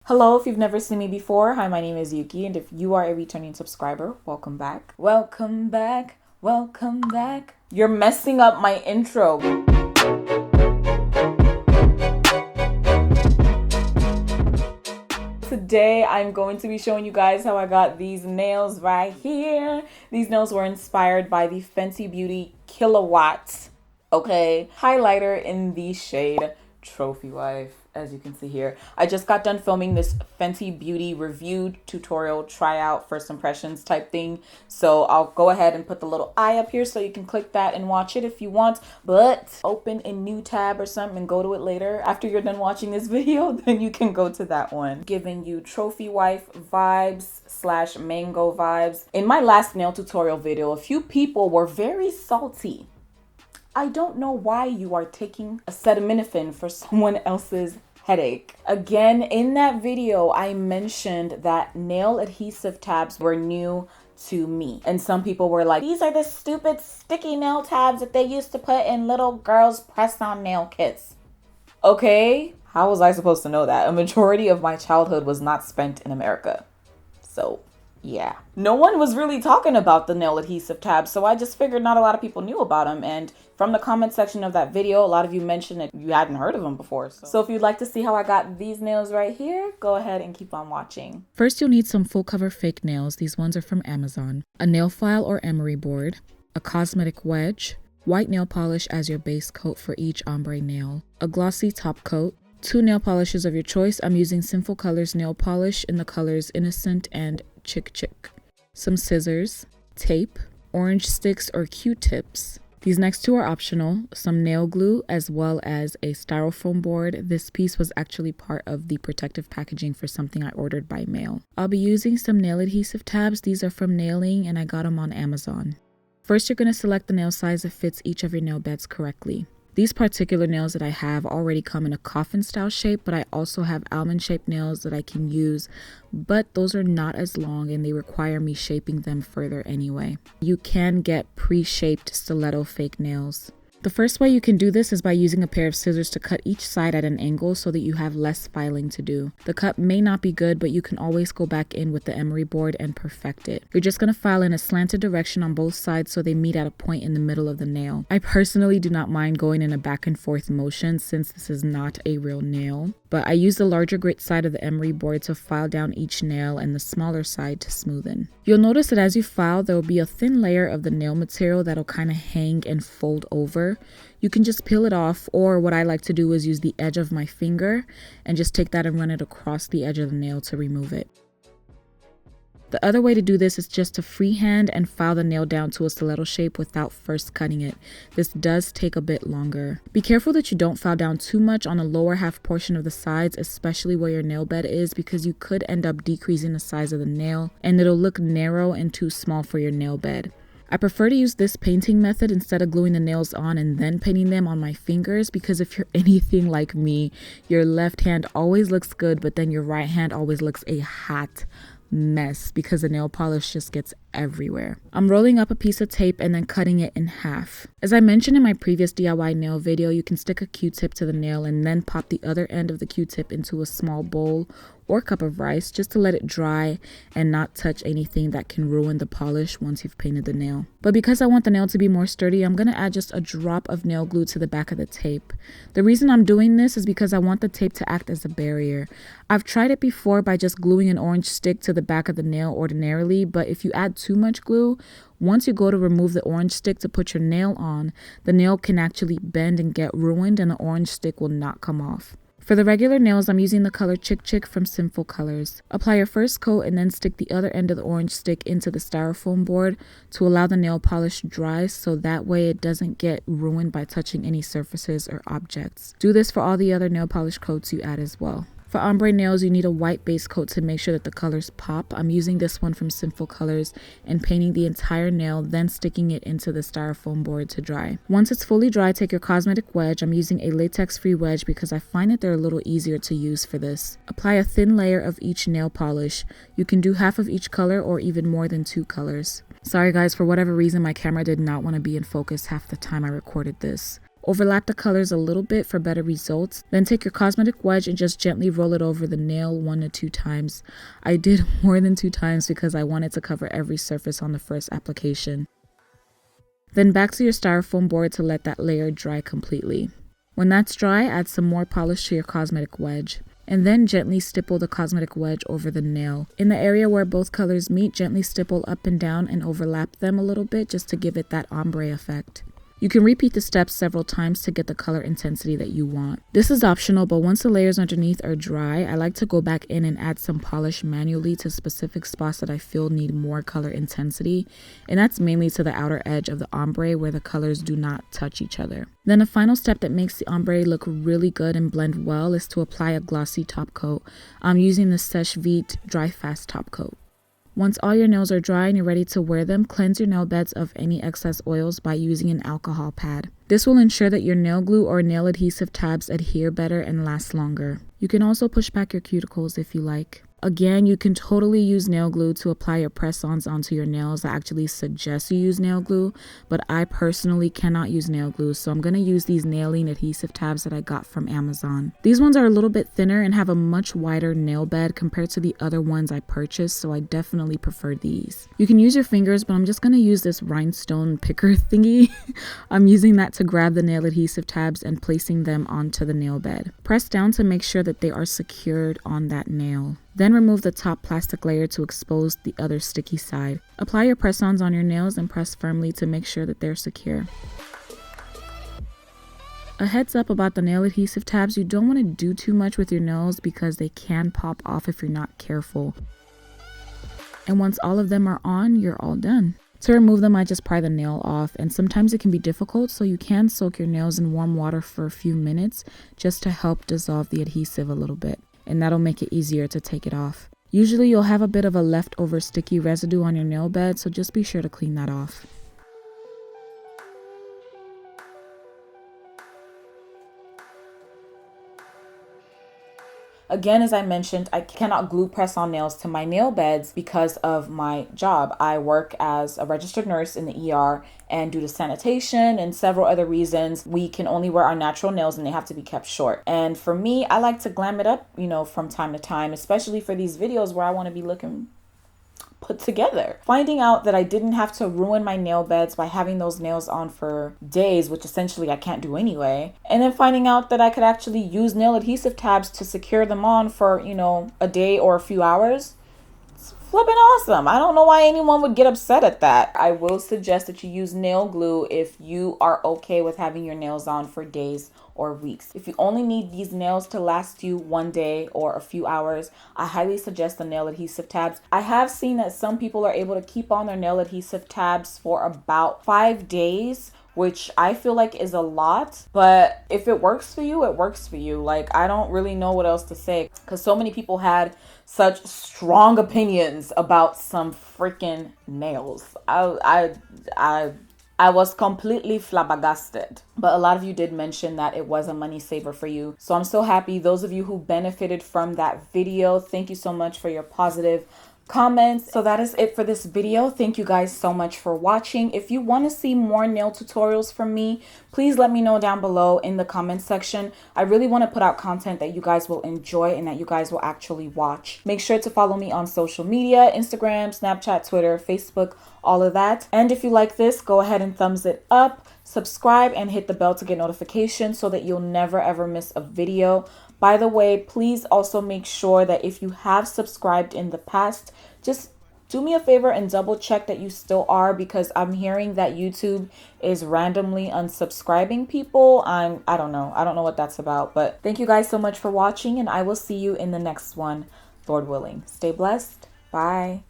Hello, if you've never seen me before, hi, my name is Youkeyy, and if you are a returning subscriber, welcome back. Welcome back, welcome back. You're messing up my intro. Today, I'm going to be showing you guys how I got these nails right here. These nails were inspired by the Fenty Beauty Kilowatt, highlighter in the shade Trophy Wife. As you can see here, I just got done filming this Fenty Beauty review tutorial tryout first impressions type thing, so I'll go ahead and put the little eye up here so you can click that and watch it if you want, but open a new tab or something and go to it later after you're done watching this video. Then you can go to that one. Giving you Trophy Wife vibes / mango vibes. In my last nail tutorial video, a few people were very salty. I don't know why you are taking acetaminophen for someone else's headache. Again, in that video, I mentioned that nail adhesive tabs were new to me. And some people were like, these are the stupid sticky nail tabs that they used to put in little girls' press-on nail kits. Okay, how was I supposed to know that? A majority of my childhood was not spent in America. So yeah, no one was really talking about the nail adhesive tabs, so I just figured not a lot of people knew about them. And from the comment section of that video, a lot of you mentioned that you hadn't heard of them before. So if you'd like to see how I got these nails right here, go ahead and keep on watching. First, you'll need some full cover fake nails. These ones are from Amazon. A nail file or emery board, a cosmetic wedge, white nail polish as your base coat for each ombre nail, a glossy top coat, 2 nail polishes of your choice. I'm using Sinful Colors nail polish in the colors Innocent and Chick Chick. Some scissors, tape, orange sticks or Q-tips. These next two are optional. Some nail glue as well as a styrofoam board. This piece was actually part of the protective packaging for something I ordered by mail. I'll be using some nail adhesive tabs. These are from Nailing and I got them on Amazon. First, you're going to select the nail size that fits each of your nail beds correctly. These particular nails that I have already come in a coffin style shape, but I also have almond shaped nails that I can use, but those are not as long and they require me shaping them further anyway. You can get pre-shaped stiletto fake nails. The first way you can do this is by using a pair of scissors to cut each side at an angle so that you have less filing to do. The cut may not be good, but you can always go back in with the emery board and perfect it. You're just going to file in a slanted direction on both sides so they meet at a point in the middle of the nail. I personally do not mind going in a back and forth motion since this is not a real nail, but I use the larger grit side of the emery board to file down each nail and the smaller side to smoothen. You'll notice that as you file, there will be a thin layer of the nail material that'll kind of hang and fold over. You can just peel it off, or what I like to do is use the edge of my finger and just take that and run it across the edge of the nail to remove it. The other way to do this is just to freehand and file the nail down to a stiletto shape without first cutting it. This does take a bit longer. Be careful that you don't file down too much on the lower half portion of the sides, especially where your nail bed is, because you could end up decreasing the size of the nail and it'll look narrow and too small for your nail bed. I prefer to use this painting method instead of gluing the nails on and then painting them on my fingers, because if you're anything like me, your left hand always looks good, but then your right hand always looks a hot mess because the nail polish just gets everywhere. I'm rolling up a piece of tape and then cutting it in half. As I mentioned in my previous DIY nail video, you can stick a Q-tip to the nail and then pop the other end of the Q-tip into a small bowl or cup of rice just to let it dry and not touch anything that can ruin the polish once you've painted the nail. But because I want the nail to be more sturdy, I'm going to add just a drop of nail glue to the back of the tape. The reason I'm doing this is because I want the tape to act as a barrier. I've tried it before by just gluing an orange stick to the back of the nail ordinarily, but if you add too much glue, once you go to remove the orange stick to put your nail on, the nail can actually bend and get ruined and the orange stick will not come off. For the regular nails, I'm using the color Chick Chick from Sinful Colors. Apply your first coat and then stick the other end of the orange stick into the styrofoam board to allow the nail polish to dry, so that way it doesn't get ruined by touching any surfaces or objects. Do this for all the other nail polish coats you add as well. For ombre nails, you need a white base coat to make sure that the colors pop. I'm using this one from Sinful Colors and painting the entire nail, then sticking it into the styrofoam board to dry. Once it's fully dry, take your cosmetic wedge. I'm using a latex-free wedge because I find that they're a little easier to use for this. Apply a thin layer of each nail polish. You can do half of each color or even more than 2 colors. Sorry guys, for whatever reason, my camera did not want to be in focus half the time I recorded this. Overlap the colors a little bit for better results. Then take your cosmetic wedge and just gently roll it over the nail 1 to 2 times. I did more than 2 times because I wanted to cover every surface on the first application. Then back to your styrofoam board to let that layer dry completely. When that's dry, add some more polish to your cosmetic wedge. And then gently stipple the cosmetic wedge over the nail. In the area where both colors meet, gently stipple up and down and overlap them a little bit just to give it that ombre effect. You can repeat the steps several times to get the color intensity that you want. This is optional, but once the layers underneath are dry, I like to go back in and add some polish manually to specific spots that I feel need more color intensity, and that's mainly to the outer edge of the ombre where the colors do not touch each other. Then a final step that makes the ombre look really good and blend well is to apply a glossy top coat. I'm using the Seche Vite Dry Fast top coat. Once all your nails are dry and you're ready to wear them, cleanse your nail beds of any excess oils by using an alcohol pad. This will ensure that your nail glue or nail adhesive tabs adhere better and last longer. You can also push back your cuticles if you like. Again, you can totally use nail glue to apply your press-ons onto your nails. I actually suggest you use nail glue, but I personally cannot use nail glue, so I'm going to use these nailing adhesive tabs that I got from Amazon. These ones are a little bit thinner and have a much wider nail bed compared to the other ones I purchased, so I definitely prefer these. You can use your fingers, but I'm just going to use this rhinestone picker thingy. I'm using that to grab the nail adhesive tabs and placing them onto the nail bed. Press down to make sure that they are secured on that nail. Then remove the top plastic layer to expose the other sticky side. Apply your press-ons on your nails and press firmly to make sure that they're secure. A heads up about the nail adhesive tabs, you don't want to do too much with your nails because they can pop off if you're not careful. And once all of them are on, you're all done. To remove them, I just pry the nail off, and sometimes it can be difficult, so you can soak your nails in warm water for a few minutes just to help dissolve the adhesive a little bit, and that'll make it easier to take it off. Usually you'll have a bit of a leftover sticky residue on your nail bed, so just be sure to clean that off. Again, as I mentioned, I cannot glue press-on nails to my nail beds because of my job. I work as a registered nurse in the ER, and due to sanitation and several other reasons, we can only wear our natural nails and they have to be kept short. And for me, I like to glam it up, from time to time, especially for these videos where I want to be looking put together. Finding out that I didn't have to ruin my nail beds by having those nails on for days, which essentially I can't do anyway. And then finding out that I could actually use nail adhesive tabs to secure them on for, a day or a few hours. It's flipping awesome. I don't know why anyone would get upset at that. I will suggest that you use nail glue if you are okay with having your nails on for days or weeks. If you only need these nails to last you one day or a few hours, I highly suggest the nail adhesive tabs. I have seen that some people are able to keep on their nail adhesive tabs for about 5 days, which I feel like is a lot, but if it works for you, it works for you. Like, I don't really know what else to say because so many people had such strong opinions about some freaking nails. I was completely flabbergasted. But a lot of you did mention that it was a money saver for you. So I'm so happy. Those of you who benefited from that video, thank you so much for your positive comments. So that is it for this video. Thank you guys so much for watching. If you want to see more nail tutorials from me, please let me know down below in the comment section. I really want to put out content that you guys will enjoy and that you guys will actually watch. Make sure to follow me on social media, Instagram, Snapchat, Twitter, Facebook, all of that. And if you like this, go ahead and thumbs it up, subscribe, and hit the bell to get notifications so that you'll never ever miss a video. By the way, please also make sure that if you have subscribed in the past, just do me a favor and double check that you still are, because I'm hearing that YouTube is randomly unsubscribing people. I don't know what that's about, but thank you guys so much for watching, and I will see you in the next one, Lord willing. Stay blessed. Bye.